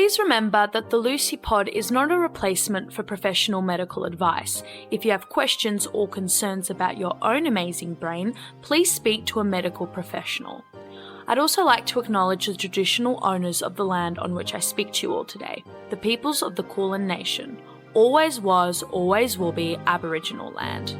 Please remember that the Lucy Pod is not a replacement for professional medical advice. If you have questions or concerns about your own amazing brain, please speak to a medical professional. I'd also like to acknowledge the traditional owners of the land on which I speak to you all today, the peoples of the Kulin Nation. Always was, always will be Aboriginal land.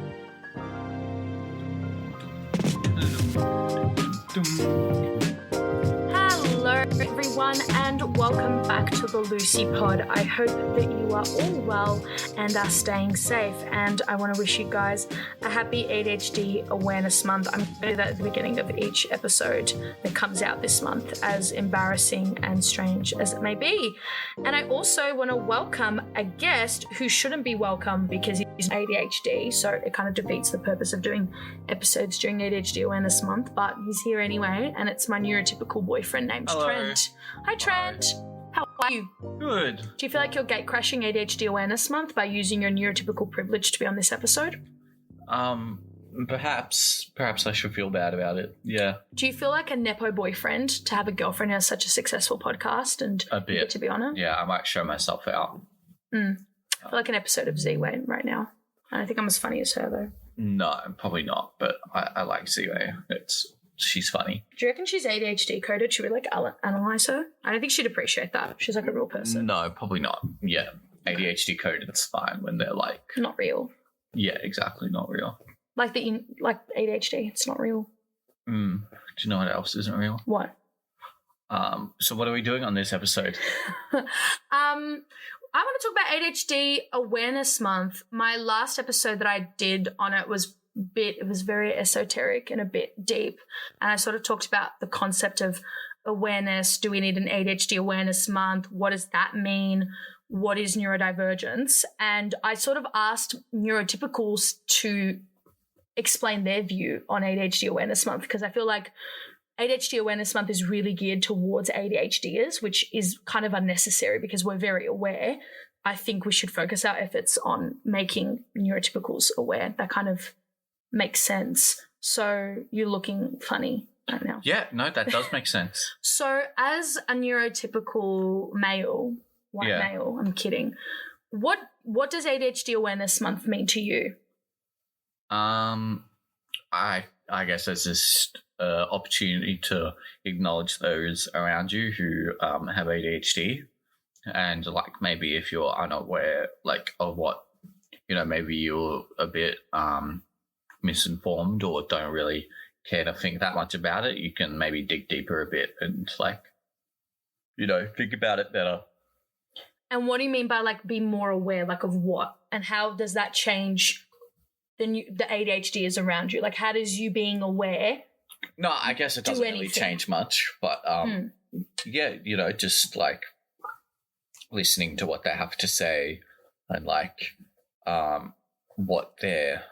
Hello everyone and welcome back to the Lucy Pod. I hope that you are all well and are staying safe, and I want to wish you guys a happy ADHD Awareness Month. I'm going to do that at the beginning of each episode that comes out this month, as embarrassing and strange as it may be. And I also want to welcome a guest who shouldn't be welcome because he's ADHD, so it kind of defeats the purpose of doing episodes during ADHD Awareness Month, but he's here anyway, and it's my neurotypical boyfriend named Trent. Hi, Trent. How are you? Good. Do you feel like you're gate crashing ADHD Awareness Month by using your neurotypical privilege to be on this episode? Perhaps I should feel bad about it. Yeah. Do you feel like a nepo boyfriend to have a girlfriend who has such a successful podcast and A bit. you get to be on it? Yeah, I might show myself out. I feel like an episode of Z-Way right now. I don't think I'm as funny as her though. No, probably not, but I like Zio. She's funny. Do you reckon she's ADHD coded? Should we like analyze her? I don't think she'd appreciate that. She's like a real person. No, probably not. Yeah, ADHD coded, it's fine when they're like... Not real. Yeah, exactly, not real. Like ADHD, it's not real. Do you know what else isn't real? What? So what are we doing on this episode? I want to talk about ADHD Awareness Month. My last episode that I did on it was very esoteric and a bit deep. And I sort of talked about the concept of awareness. Do we need an ADHD Awareness Month? What does that mean? What is neurodivergence? And I sort of asked neurotypicals to explain their view on ADHD Awareness Month, because I feel like ADHD Awareness Month is really geared towards ADHDers, which is kind of unnecessary because we're very aware. I think we should focus our efforts on making neurotypicals aware. That kind of makes sense. So you're looking funny right now. Yeah, no, that does make sense. So as a neurotypical male, white male, I'm kidding, what does ADHD Awareness Month mean to you? I guess it's just opportunity to acknowledge those around you who have ADHD, and like maybe if you're unaware like of what, maybe you're a bit misinformed or don't really care to think that much about it, you can maybe dig deeper a bit and think about it better. And what do you mean by like be more aware, like of what, and how does that change the ADHD is around you? Like how does you being aware? No, I guess it doesn't really change much, but just like listening to what they have to say and like what their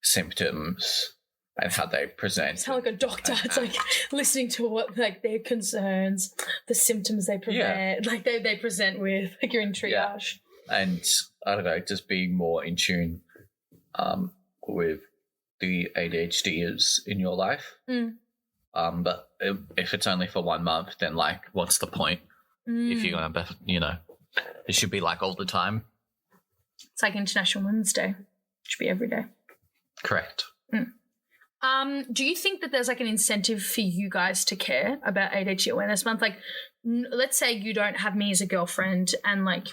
symptoms and how they present. You sound like a doctor. It's like listening to what like their concerns, the symptoms they present, like they present with, like you're in triage. Yeah. And I don't know, just being more in tune with the ADHDers in your life. But if it's only for 1 month, then like what's the point? If you're gonna it should be like all the time. It's like International Women's Day. It should be every day. Correct. Do you think that there's like an incentive for you guys to care about ADHD Awareness Month? Like let's say you don't have me as a girlfriend, and like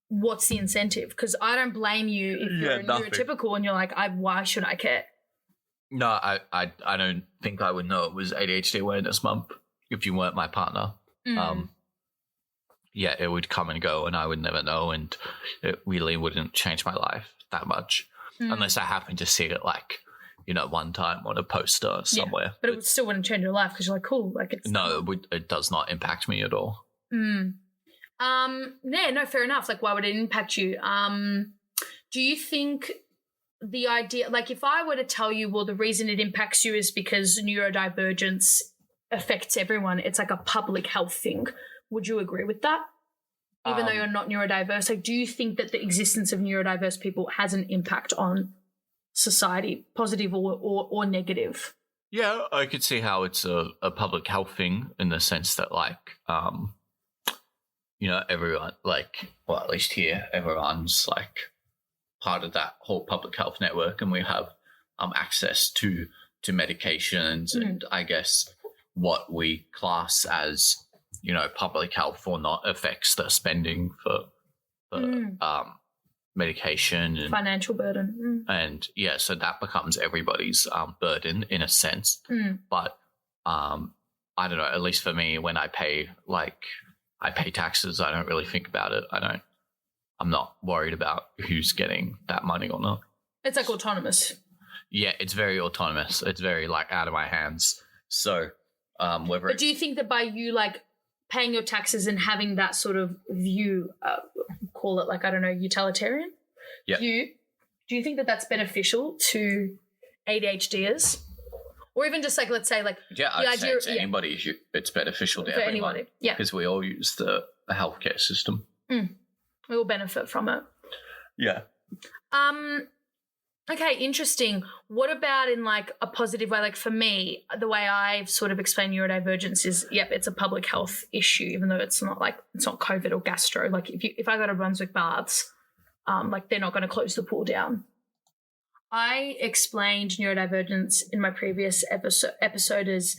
what's the incentive? Because I don't blame you if you're neurotypical and you're like, why should I care? No, I don't think I would know it was ADHD Awareness Month if you weren't my partner. It would come and go and I would never know, and it really wouldn't change my life that much unless I happen to see it like, one time on a poster somewhere. Yeah, but it still wouldn't change your life because you're like, cool. Like it's it does not impact me at all. Fair enough. Like, why would it impact you? Do you think the idea, like if I were to tell you, well, the reason it impacts you is because neurodivergence affects everyone, it's like a public health thing, would you agree with that? Even though you're not neurodiverse, like do you think that the existence of neurodiverse people has an impact on society, positive or negative? Yeah, I could see how it's a public health thing in the sense that like everyone, like, well, at least here, everyone's like part of that whole public health network, and we have access to medications and I guess what we class as, public health or not affects the spending for medication and financial burden. And so that becomes everybody's burden in a sense. But I don't know, at least for me, when I pay taxes, I don't really think about it. I'm not worried about who's getting that money or not. It's like autonomous. Yeah, it's very autonomous. It's very like out of my hands. So But do you think that by you like paying your taxes and having that sort of view, call it like, I don't know, utilitarian? Yeah. Do you think that that's beneficial to ADHDers? Or even just like, let's say like I'd say to anybody, it's beneficial to everyone. Anybody. Yeah. Because we all use the healthcare system. We all benefit from it. Yeah. Okay, interesting. What about in like a positive way? Like for me, the way I've sort of explained neurodivergence is, it's a public health issue, even though it's not COVID or gastro. Like if I go to Brunswick Baths, like they're not going to close the pool down. I explained neurodivergence in my previous episode as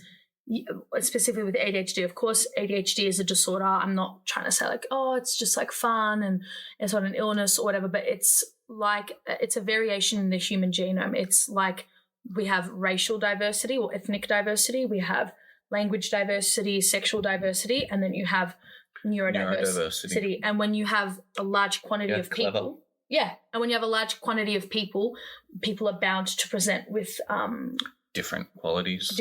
specifically with ADHD. Of course, ADHD is a disorder. I'm not trying to say like, oh, it's just like fun and it's not an illness or whatever, but it's a variation in the human genome. It's like we have racial diversity or ethnic diversity, we have language diversity, sexual diversity, and then you have neurodiversity. And when you have a large quantity of people, and when you have a large quantity of people are bound to present with different qualities.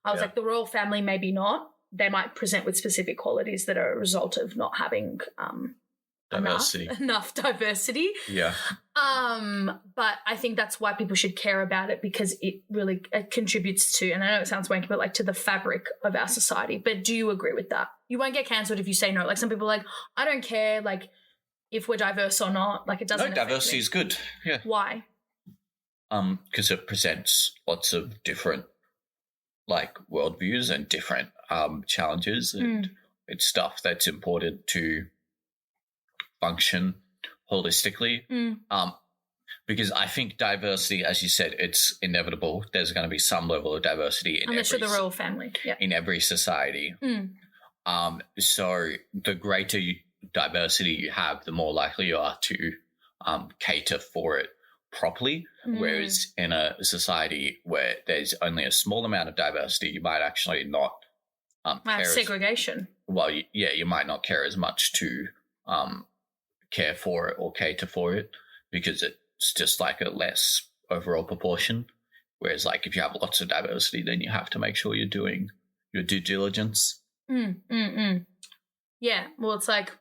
I was like, the royal family, maybe not. They might present with specific qualities that are a result of not having enough diversity. Yeah. But I think that's why people should care about it, because it really contributes to, and I know it sounds wanky, but like to the fabric of our society. But do you agree with that? You won't get cancelled if you say no. Like some people are like, I don't care, like if we're diverse or not, like it doesn't. No, diversity is good. Yeah. Why? Because it presents lots of different like worldviews and different challenges, and it's stuff that's important to function holistically. Because I think diversity, as you said, it's inevitable. There's going to be some level of diversity in unless you're the royal family. Yeah. In every society. So the greater diversity you have, the more likely you are to cater for it properly. Whereas in a society where there's only a small amount of diversity, you might actually not care segregation. You might not care as much to care for it or cater for it, because it's just like a less overall proportion. Whereas like if you have lots of diversity, then you have to make sure you're doing your due diligence. Yeah, well, it's like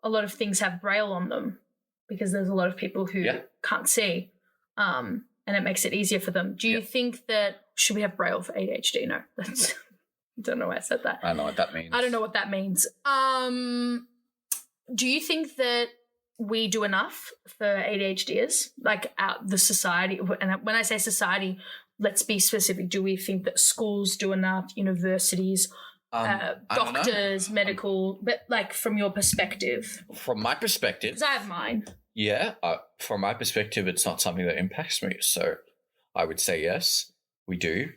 a lot of things have braille on them because there's a lot of people who can't see, and it makes it easier for them. Do you think that should we have braille for ADHD? No, that's I don't know why I said that. I don't know what that means. I don't know what that means. Do you think that we do enough for ADHDers, like the society? And when I say society, let's be specific. Do we think that schools do enough, universities, doctors, medical, but like from your perspective? From my perspective. Because I have mine. Yeah, from my perspective, it's not something that impacts me. So I would say yes, we do.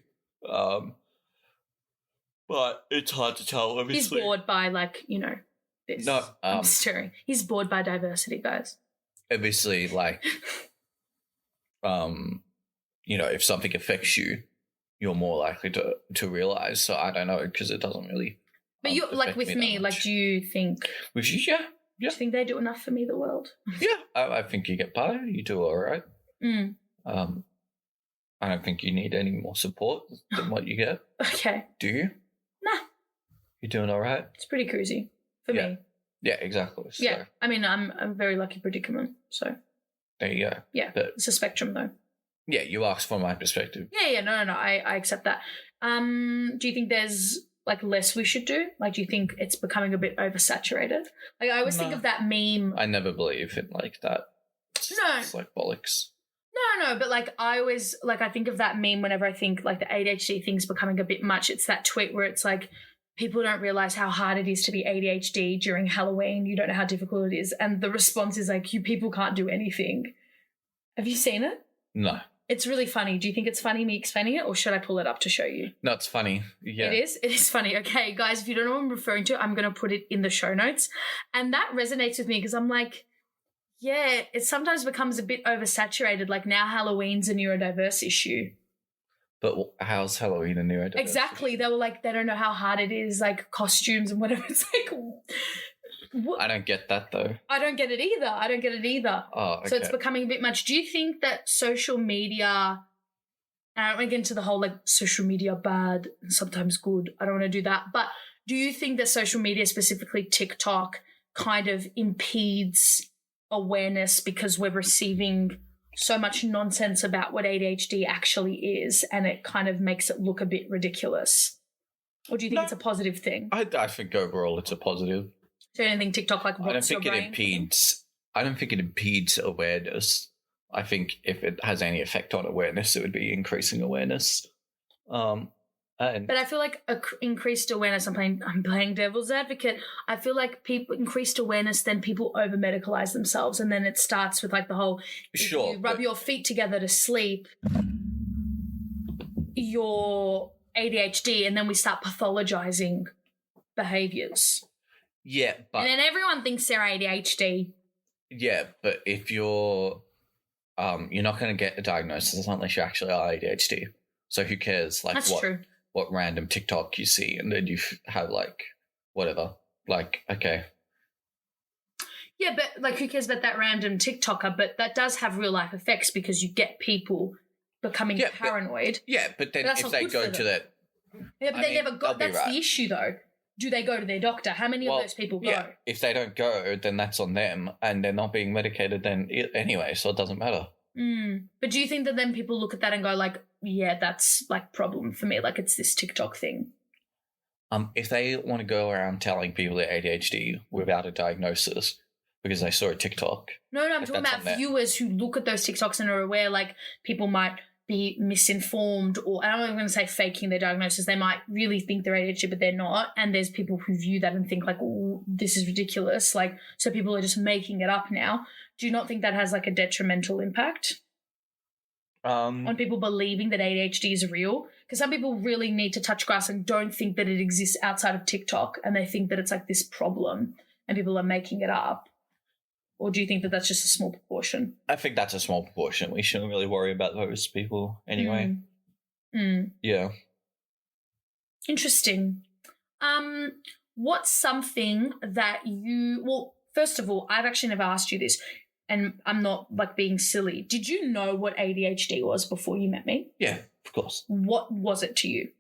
But it's hard to tell, obviously. He's bored by this. No, I'm stirring. He's bored by diversity, guys. Obviously, like, if something affects you, you're more likely to realize. So I don't know, because it doesn't really. But you like with me, like, do you think? With you, yeah. Do you think they do enough for me, the world? Yeah, I think you get by. You do all right. I don't think you need any more support than what you get. Okay. Do you? Nah. You're doing all right? It's pretty cruisy for me. Yeah, exactly. So, yeah. I mean, I'm a very lucky predicament, so. There you go. Yeah, but, it's a spectrum, though. Yeah, you asked for my perspective. Yeah, no, I accept that. Do you think there's, like, less we should do? Like, do you think it's becoming a bit oversaturated? Like, I always think of that meme. I never believe in, like, that. It's like bollocks. No, but like I always I think of that meme whenever I think like the ADHD thing's becoming a bit much. It's that tweet where it's like people don't realize how hard it is to be ADHD during Halloween. You don't know how difficult it is. And the response is like, you people can't do anything. Have you seen it? No. It's really funny. Do you think it's funny me explaining it, or should I pull it up to show you? No, it's funny. Yeah. It is? It is funny. Okay, guys, if you don't know what I'm referring to, I'm going to put it in the show notes. And that resonates with me because I'm like, yeah, it sometimes becomes a bit oversaturated. Like now Halloween's a neurodiverse issue. But how's Halloween a neurodiversity? Exactly. They were like, they don't know how hard it is, like costumes and whatever. It's like, what? I don't get that though. I don't get it either. Oh, okay. So it's becoming a bit much. Do you think that social media, and I don't want to get into the whole like social media bad and sometimes good, I don't want to do that, but do you think that social media, specifically TikTok, kind of impedes awareness because we're receiving so much nonsense about what ADHD actually is, and it kind of makes it look a bit ridiculous? Or do you think it's a positive thing? I think overall it's a positive. So you don't think TikTok like rots your brain? I don't think it impedes awareness. I think if it has any effect on awareness, it would be increasing awareness. But I feel like increased awareness. I'm playing devil's advocate. I feel like people increased awareness, then people over medicalize themselves, and then it starts with like the whole sure, you rub your feet together to sleep, your ADHD, and then we start pathologizing behaviors. Yeah, but and then everyone thinks they're ADHD. Yeah, but if you're not going to get a diagnosis unless you actually are ADHD. So who cares? Like That's true. What random TikTok you see, and then you have like whatever. Like, okay. Yeah, but like who cares about that random TikToker? But that does have real life effects because you get people becoming paranoid. But then if they go to that, yeah, but they never go. That's the issue, though. Do they go to their doctor? How many of those people go? Yeah, if they don't go, then that's on them, and they're not being medicated then anyway, so it doesn't matter. But do you think that then people look at that and go like, yeah, that's like problem for me, like it's this TikTok thing? If they want to go around telling people they're ADHD without a diagnosis because they saw a TikTok. No, I'm talking about viewers who look at those TikToks and are aware like people might be misinformed, or I don't even going to say faking their diagnosis. They might really think they're ADHD, but they're not. And there's people who view that and think like, oh, this is ridiculous. Like, so people are just making it up now. Do you not think that has like a detrimental impact on people believing that ADHD is real? Because some people really need to touch grass and don't think that it exists outside of TikTok, and they think that it's like this problem and people are making it up. Or do you think that that's just a small proportion? I think that's a small proportion. We shouldn't really worry about those people anyway. Yeah. Interesting. What's something that well, first of all, I've actually never asked you this, and I'm not like being silly. Did you know what ADHD was before you met me? Yeah, of course. What was it to you?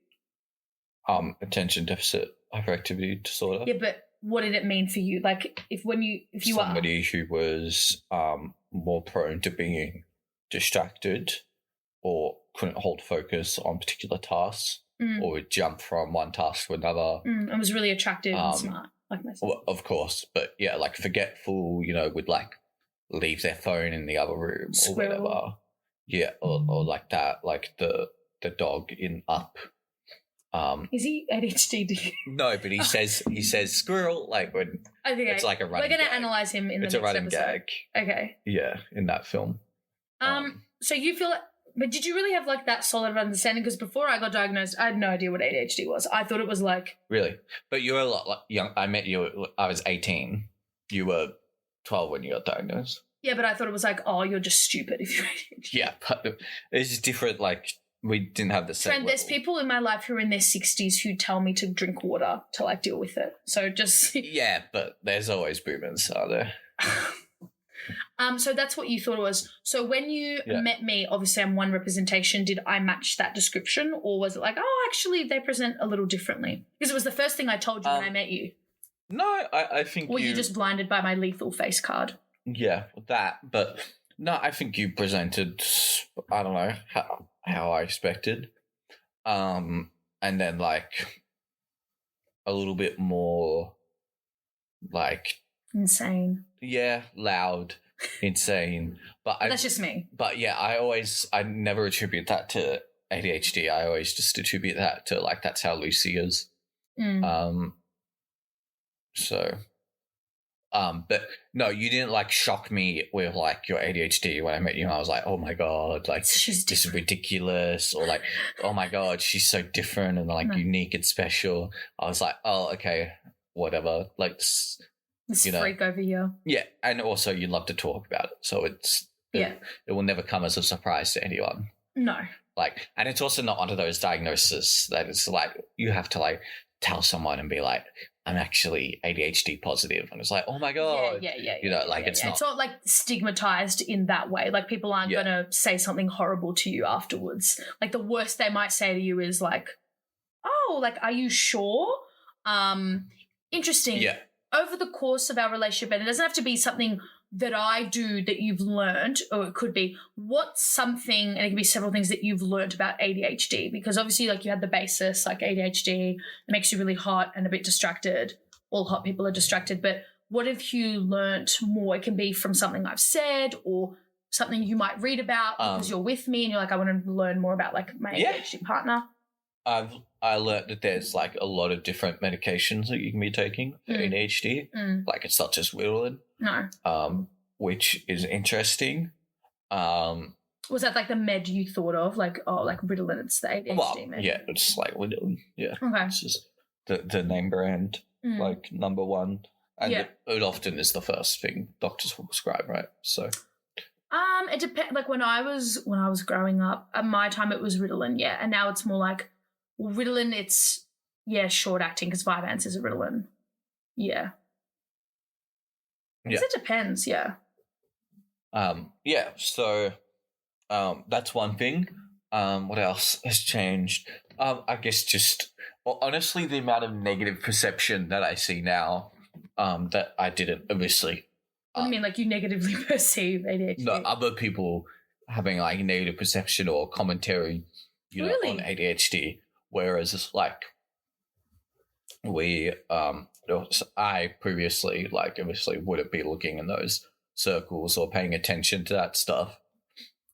Attention deficit hyperactivity disorder. Yeah, but what did it mean for you? Like if you somebody who was more prone to being distracted or couldn't hold focus on particular tasks or would jump from one task to another. And was really attractive and smart, like myself. Well, of course, but yeah, like forgetful, would like leave their phone in the other room or whatever. Yeah, or like that, like the dog in Up. Is he ADHD? No, but he says squirrel like when it's like a running. We're going to analyze him in the next episode. It's a running gag. Okay. Yeah, in that film. So you feel like, but did you really have like that solid understanding? Because before I got diagnosed, I had no idea what ADHD was. I thought it was like really, but you were a lot like young. I met you. I was 18. You were 12 when you got diagnosed. Yeah, but I thought it was like, oh, you're just stupid if you're ADHD. Yeah, but it's just different. Like. We didn't have the same Trent, there's people in my life who are in their 60s who tell me to drink water to like deal with it. So just yeah, but there's always boomers, are there? So that's what you thought it was. So when you met me, obviously I'm one representation. Did I match that description, or was it like, oh, actually they present a little differently? Because it was the first thing I told you when I met you. No, I think. Were you just blinded by my lethal face card? Yeah, that. But no, I think you presented. I don't know how I expected, and then like a little bit more like insane. Yeah, loud, insane. But that's just me. But yeah, I never attribute that to ADHD. I always just attribute that to like that's how Lucy is. So, but no, you didn't like shock me with like your ADHD when I met you. I was like, oh my God, like She's this is ridiculous. Or like, oh my God, she's so different and like unique and special. I was like, oh, okay, whatever. Like, this freak over here. Yeah. And also you love to talk about it. So it will never come as a surprise to anyone. No. Like, and it's also not one of those diagnoses that it's like, you have to like tell someone and be like, I'm actually ADHD positive. And it's like, oh my God. Yeah. It's not. It's not like stigmatized in that way. Like people aren't going to say something horrible to you afterwards. Like the worst they might say to you is like, oh, like, are you sure? Interesting. Yeah. Over the course of our relationship, and it doesn't have to be something that I do that you've learned, or it could be what's something, and it can be several things that you've learned about ADHD, because obviously like you had the basis, like ADHD, it makes you really hot and a bit distracted. All hot people are distracted, but what have you learned more? It can be from something I've said or something you might read about because you're with me and you're like, I want to learn more about like my ADHD partner. I learned that there's like a lot of different medications that you can be taking for ADHD. Like it's not just Ritalin. No. Which is interesting. Was that like the med you thought of? Like, oh, like Ritalin, it's the ADHD med? Yeah, it's like Ritalin. Yeah. Okay. It's just the name brand, like number one. And it often is the first thing doctors will prescribe, right? So it depends. Like when I was growing up, at my time it was Ritalin, and now it's more like Ritalin. It's short acting because Vyvanse is a Ritalin. Yeah. It depends. Yeah. So, that's one thing. What else has changed? I guess honestly, the amount of negative perception that I see now, that I didn't obviously. What do you mean, like you negatively perceive ADHD? No, other people having like negative perception or commentary, really? on ADHD. Whereas it's like I previously like obviously wouldn't be looking in those circles or paying attention to that stuff.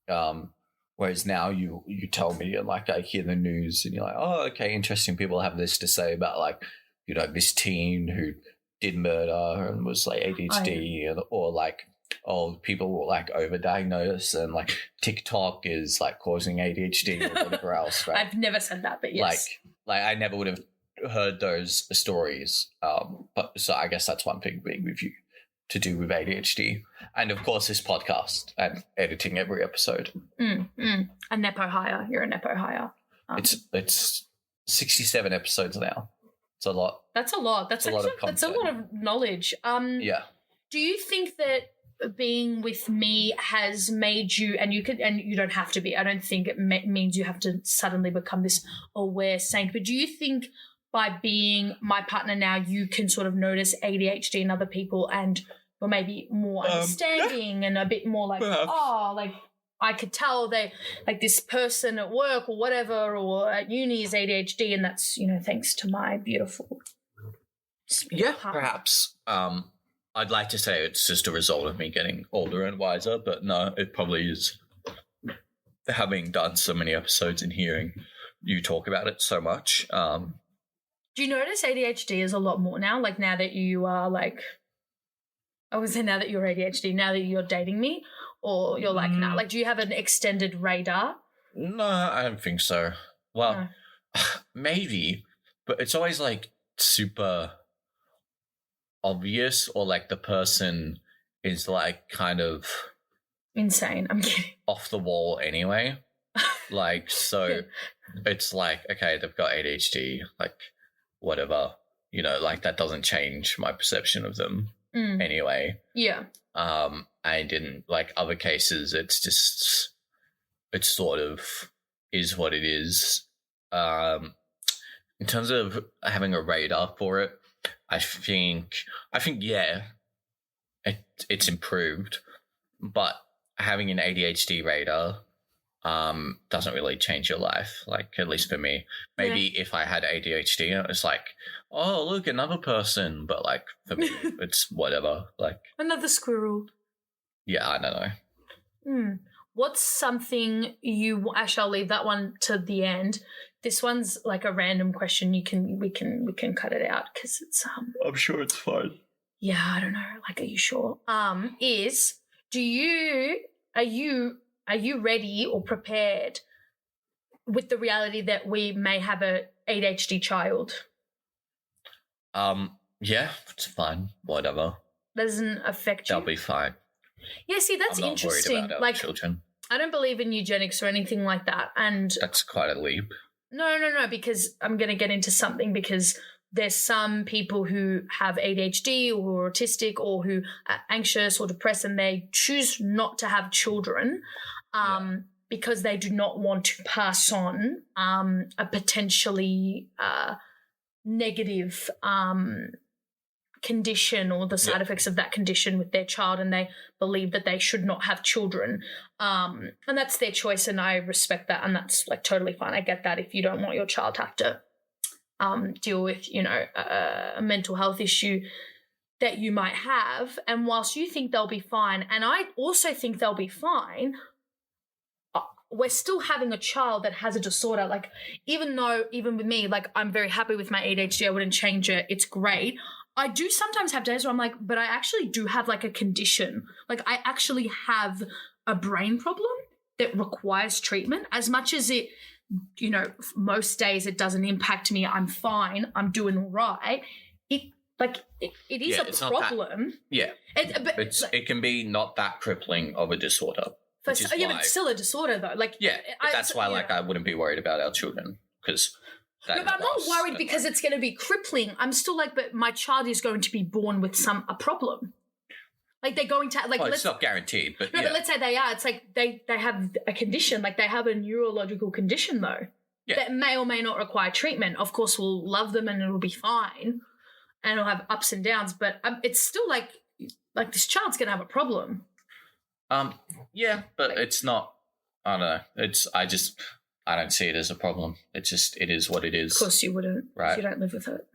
Whereas now you tell me and like I hear the news and you're like, oh, okay, interesting. People have this to say about like, this teen who did murder and was like ADHD or like, oh, people will like overdiagnose and like TikTok is like causing ADHD or whatever else, right? I've never said that, but yes. Like I never would have heard those stories. But so I guess that's one thing being with you to do with ADHD. And of course this podcast and editing every episode. A Nepo hire. You're a Nepo hire. It's 67 episodes now. It's a lot. That's a lot. That's a lot of knowledge. Do you think that being with me has made you, and you don't have to be, I don't think it means you have to suddenly become this aware saint, but do you think by being my partner now you can sort of notice ADHD in other people and you're maybe more understanding and a bit more like, like I could tell they like this person at work or whatever or at uni is ADHD and that's, thanks to my beautiful partner. Perhaps. I'd like to say it's just a result of me getting older and wiser, but no, it probably is having done so many episodes and hearing you talk about it so much. Do you notice ADHD is a lot more now? Like now that you are like, I would say now that you're ADHD, now that you're dating me, or you're like, nah, like do you have an extended radar? No, I don't think so. Well, maybe, but it's always like super obvious or like the person is like kind of insane. I'm kidding. Off the wall anyway. Like, so it's like, okay, they've got ADHD, like whatever, like that doesn't change my perception of them anyway. Yeah. I didn't like other cases. It's just, it sort of is what it is. In terms of having a radar for it, I think it's improved, but having an ADHD radar doesn't really change your life, like at least for me. Maybe if I had ADHD, it's like, oh, look, another person, but like for me, it's whatever. Like another squirrel. Yeah, I don't know. What's something actually, I'll leave that one to the end. This one's like a random question. We can cut it out because it's I'm sure it's fine. Yeah, I don't know. Like, are you sure? Are you ready or prepared with the reality that we may have a ADHD child? Yeah, it's fine. Whatever. Doesn't affect you. They'll be fine. Yeah, see, that's I'm not interesting. worried about our Like, children. I don't believe in eugenics or anything like that. And That's quite a leap. no, because I'm going to get into something because there's some people who have ADHD or who are autistic or who are anxious or depressed and they choose not to have children because they do not want to pass on a potentially negative condition or the side effects of that condition with their child, and they believe that they should not have children. And that's their choice, and I respect that, and that's like totally fine. I get that if you don't want your child to have to deal with, a mental health issue that you might have. And whilst you think they'll be fine, and I also think they'll be fine, we're still having a child that has a disorder. Like, even with me, like, I'm very happy with my ADHD. I wouldn't change it. It's great. I do sometimes have days where I'm like, but I actually do have like a condition. Like, I actually have a brain problem that requires treatment. As much as it, most days it doesn't impact me. I'm fine. I'm doing all right. It is a problem. It can be not that crippling of a disorder. But it's still a disorder though. Like, that's why I wouldn't be worried about our children because. No, but I'm not worried because it's going to be crippling. I'm still like, but my child is going to be born with a problem. Like, they're going to it's not guaranteed, but but let's say they are. It's like they have a condition, like they have a neurological condition though that may or may not require treatment. Of course, we'll love them and it'll be fine, and it'll have ups and downs. But it's still like this child's going to have a problem. But it's not. I don't know. I don't see it as a problem. It is what it is. Of course you wouldn't. Right. You don't live with it.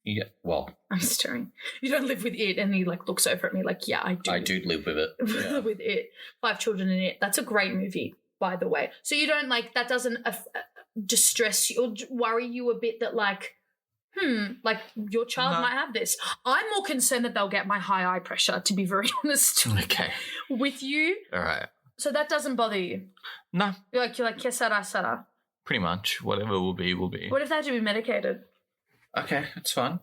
Yeah, well. I'm staring. You don't live with it, and he looks over at me like, yeah, I do. I do live with it. Yeah. With it. 5 Children in It. That's a great movie, by the way. So you don't that doesn't distress you or worry you a bit that your child might have this. I'm more concerned that they'll get my high eye pressure, to be very honest. Okay. With you. All right. So that doesn't bother you? No. You're like, kesara, sara. Pretty much. Whatever will be, will be. What if they had to be medicated? Okay, it's fine.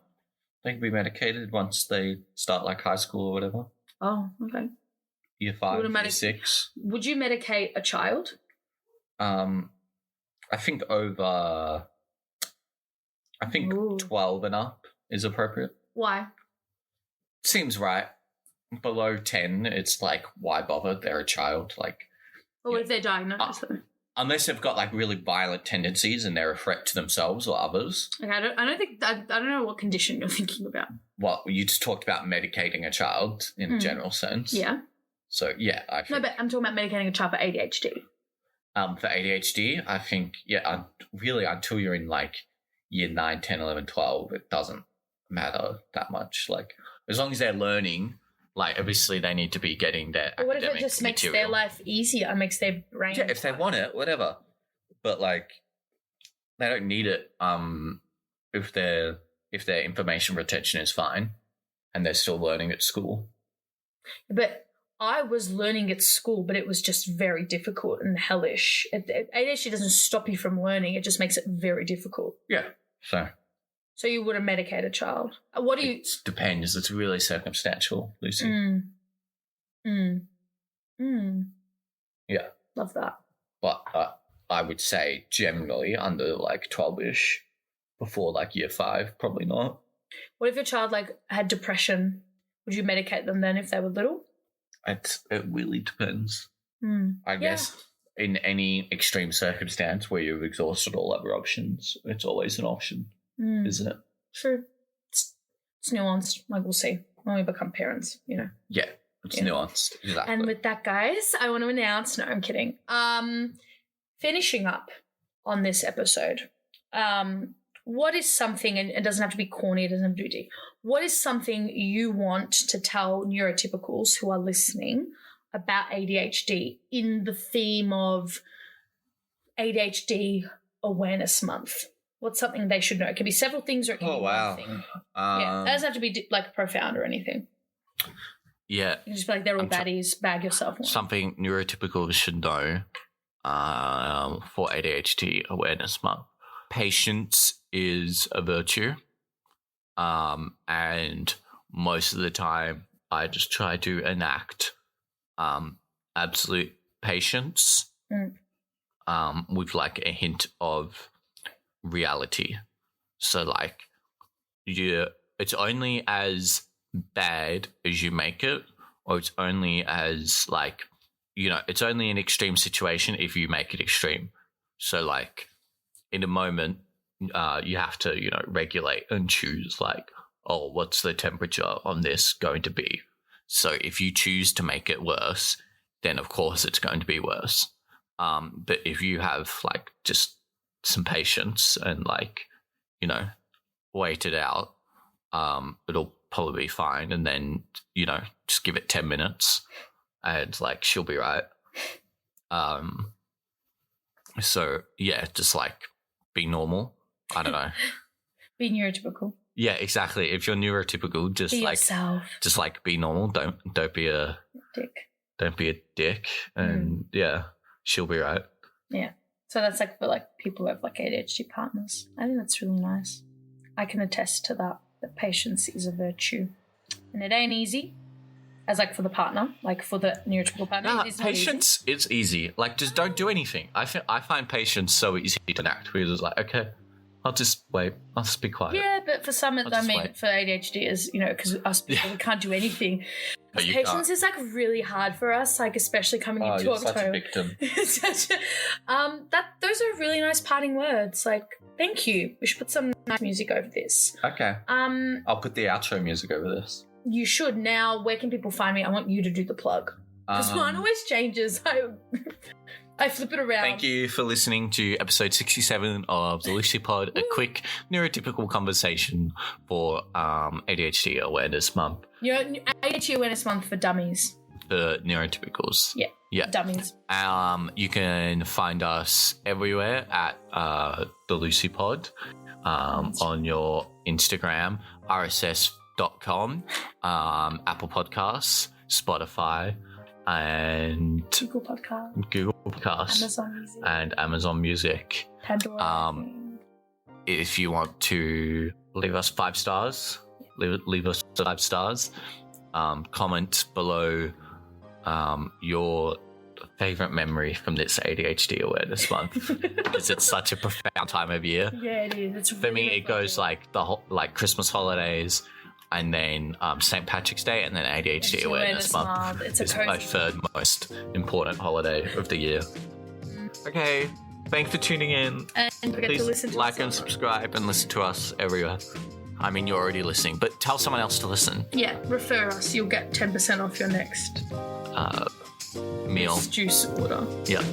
They can be medicated once they start high school or whatever. Oh, okay. Year 5, year 6. Would you medicate a child? I think 12 and up is appropriate. Why? Seems right. Below 10, it's why bother? They're a child. What if they're diagnosed? Unless they've got really violent tendencies and they're a threat to themselves or others. Okay, I don't know what condition you're thinking about. Well, you just talked about medicating a child in a general sense. Yeah. So yeah, I think. No, but I'm talking about medicating a child for ADHD. For ADHD, I think really until you're in year 9, 10, 11, 12, it doesn't matter that much. As long as they're learning. Obviously, they need to be getting their academic what if it just makes material. their life easier, makes their brain... Yeah, if they want it, whatever. But, they don't need it if their information retention is fine and they're still learning at school. But I was learning at school, but it was just very difficult and hellish. ADHD doesn't stop you from learning. It just makes it very difficult. Yeah, So you wouldn't medicate a child. What do you... It depends. It's really circumstantial, Lucy. Yeah. Love that. But I would say generally under 12-ish, before year 5, probably not. What if your child had depression? Would you medicate them then if they were little? It really depends. I guess in any extreme circumstance where you've exhausted all other options, it's always an option. Isn't it? True. It's nuanced. We'll see when we become parents, Yeah, it's nuanced. Exactly. And with that, guys, I want to announce... No, I'm kidding. Finishing up on this episode, what is something, and it doesn't have to be corny, it doesn't have to be deep, what is something you want to tell neurotypicals who are listening about ADHD in the theme of ADHD Awareness Month? What's something they should know? It can be several things or it can be one thing. Yeah, it doesn't have to be like profound or anything. Yeah. You can just be like, they're all baddies, bag yourself one. Something neurotypical should know for ADHD Awareness Month. Patience is a virtue. And most of the time, I just try to enact absolute patience with like a hint of reality. So like it's only as bad as you make it, or it's only as like, it's only an extreme situation if you make it extreme. So like in a moment, you have to, regulate and choose like, oh, what's the temperature on this going to be? So if you choose to make it worse, then of course it's going to be worse. But if you have like just some patience and like, wait it out, it'll probably be fine. And then, just give it 10 minutes and like she'll be right. So yeah, just like be normal. I don't know. Be neurotypical. Yeah, exactly. If you're neurotypical, just be like yourself. Just like be normal. Don't be a dick. Don't be a dick. And yeah, she'll be right. Yeah. So that's like for like people who have like ADHD partners. I think that's really nice. I can attest to that. That patience is a virtue, and it ain't easy. As like for the partner, like for the neurotypical partner, no, patience it's easy. Like just don't do anything. I find patience so easy to enact because it's like, okay, I'll just wait. I'll just be quiet. Yeah, but for some, for ADHD is, because us people, we can't do anything. Patience is like really hard for us, like especially coming into October. Such a victim. Those are really nice parting words. Like, thank you. We should put some nice music over this. Okay. I'll put the outro music over this. You should. Now, where can people find me? I want you to do the plug. Because mine always changes. I flip it around. Thank you for listening to episode 67 of the Lucy Pod, a quick neurotypical conversation for ADHD Awareness Month. ADHD Awareness Month for dummies. For neurotypicals. Yeah. Dummies. You can find us everywhere at the Lucy Pod on your Instagram, rss.com, Apple Podcasts, Spotify, and Google Podcasts, Amazon Music, Pandora. If you want to leave us 5 stars, leave us 5 stars. Comment below your favorite memory from this ADHD Awareness Month because it's such a profound time of year. Yeah, it is. It's for me. It goes like the whole Christmas holidays. And then St. Patrick's Day, and then ADHD Awareness Month. It's my third most important holiday of the year. Okay, thanks for tuning in. And forget to listen to like and subscribe and listen to us everywhere. I mean, you're already listening, but tell someone else to listen. Yeah, refer us. You'll get 10% off your next meal. Juice order. Yeah.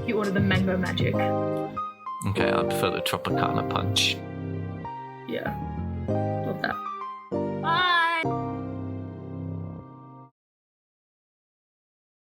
You order the Mango Magic. Okay, I prefer the Tropicana Punch. Yeah, love that.